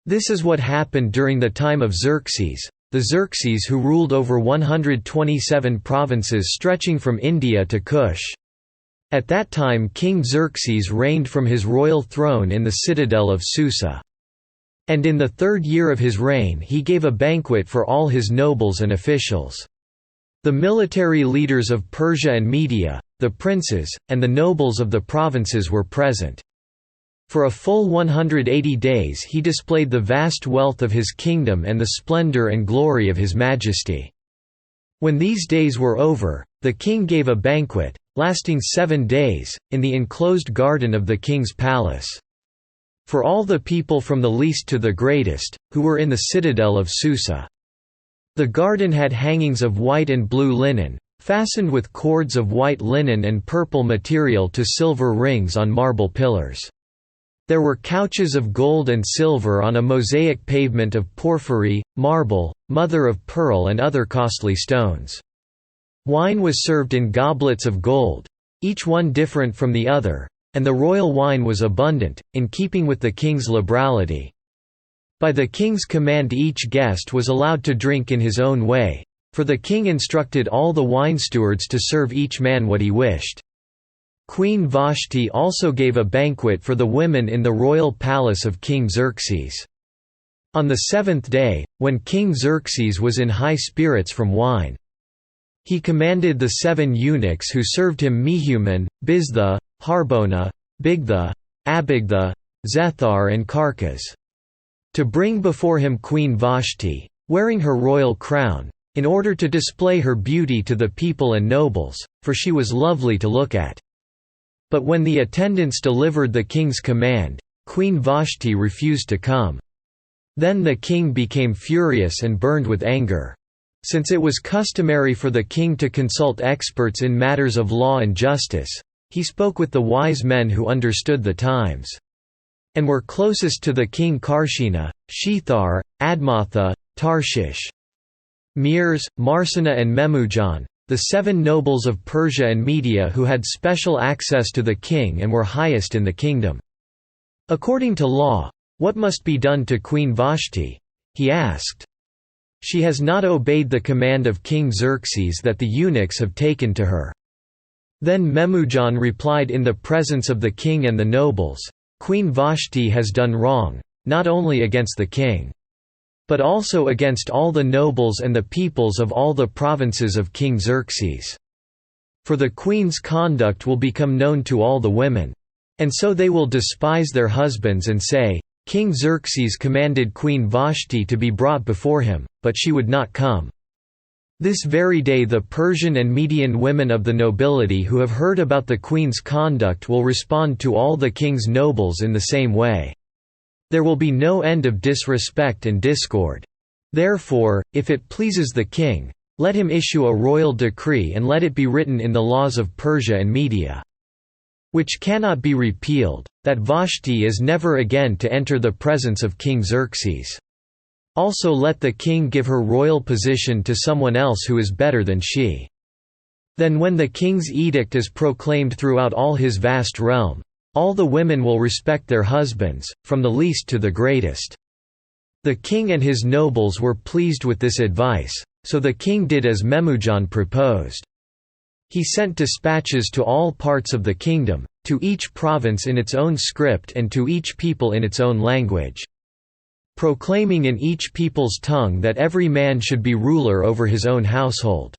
This is what happened during the time of Xerxes, the Xerxes who ruled over 127 provinces stretching from India to Kush. At that time King Xerxes reigned from his royal throne in the citadel of Susa. And in the 3rd year of his reign he gave a banquet for all his nobles and officials. The military leaders of Persia and Media, the princes, and the nobles of the provinces were present. For a full 180 days he displayed the vast wealth of his kingdom and the splendor and glory of his majesty. When these days were over, the king gave a banquet, lasting 7 days, in the enclosed garden of the king's palace. For all the people from the least to the greatest, who were in the citadel of Susa. The garden had hangings of white and blue linen, fastened with cords of white linen and purple material to silver rings on marble pillars. There were couches of gold and silver on a mosaic pavement of porphyry, marble, mother of pearl and other costly stones. Wine was served in goblets of gold, each one different from the other, and the royal wine was abundant, in keeping with the king's liberality. By the king's command each guest was allowed to drink in his own way, for the king instructed all the wine stewards to serve each man what he wished. Queen Vashti also gave a banquet for the women in the royal palace of King Xerxes. On the 7th day, when King Xerxes was in high spirits from wine, he commanded the 7 eunuchs who served him Mehuman, Biztha, Harbona, Bigtha, Abigtha, Zethar and Carcas, to bring before him Queen Vashti, wearing her royal crown, in order to display her beauty to the people and nobles, for she was lovely to look at. But when the attendants delivered the king's command, Queen Vashti refused to come. Then the king became furious and burned with anger. Since it was customary for the king to consult experts in matters of law and justice, he spoke with the wise men who understood the times, and were closest to the king Karshina, Shethar, Admatha, Tarshish, Meres, Marsana and Memujan, the 7 nobles of Persia and Media who had special access to the king and were highest in the kingdom. According to law, what must be done to Queen Vashti? He asked. She has not obeyed the command of King Xerxes that the eunuchs have taken to her. Then Memujan replied in the presence of the king and the nobles, Queen Vashti has done wrong, not only against the king, but also against all the nobles and the peoples of all the provinces of King Xerxes. For the queen's conduct will become known to all the women. And so they will despise their husbands and say, King Xerxes commanded Queen Vashti to be brought before him, but she would not come. This very day the Persian and Median women of the nobility who have heard about the queen's conduct will respond to all the king's nobles in the same way. There will be no end of disrespect and discord. Therefore, if it pleases the king, let him issue a royal decree and let it be written in the laws of Persia and Media, which cannot be repealed, that Vashti is never again to enter the presence of King Xerxes. Also let the king give her royal position to someone else who is better than she. Then when the king's edict is proclaimed throughout all his vast realm, all the women will respect their husbands, from the least to the greatest." The king and his nobles were pleased with this advice, so the king did as Memujan proposed. He sent dispatches to all parts of the kingdom, to each province in its own script and to each people in its own language, proclaiming in each people's tongue that every man should be ruler over his own household.